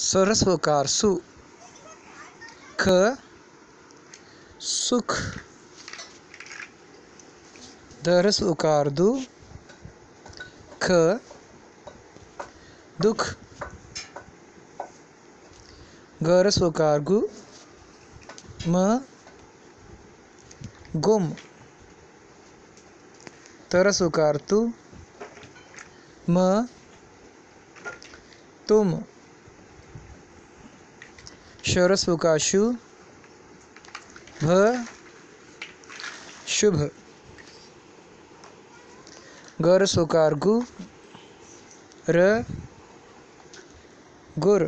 सरस्वकार सु, ख सुख, दरस्वकार दु, ख दुख, गरस्वकार गु, म गुम, तरस्वकार तु, म तुम, शरस्वकार शु, भ शुभ, गरस्वकार गु, र गुर,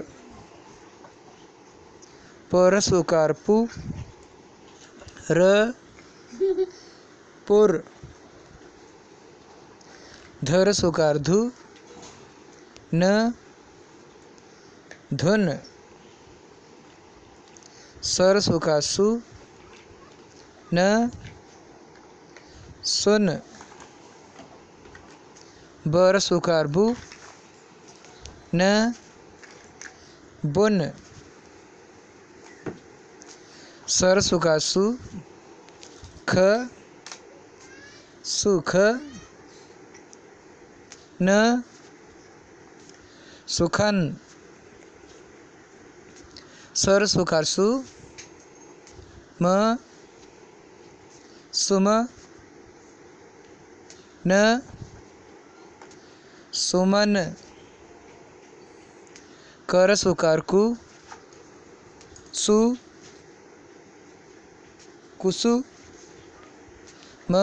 परस्वकार पु, र पुर, धरस्वकार धु, न धुन, सरस्वकार सु, न सुन, बरस्वकार बु, न बुन, सरस्वकार सु, ख सुख, न सुखन, सरस्वकार सु, म सुम, न सुमन, करस्वकार कु, सु कुसु, म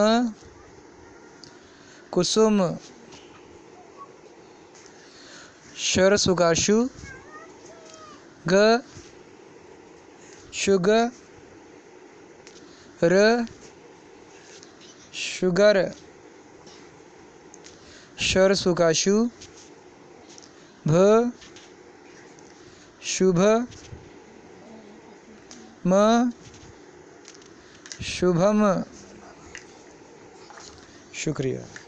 कुसुम, शरस्वकार शु, ग शुग, र शुगर, शरस्वकार शु, भ शुभ, म शुभम। शुक्रिया।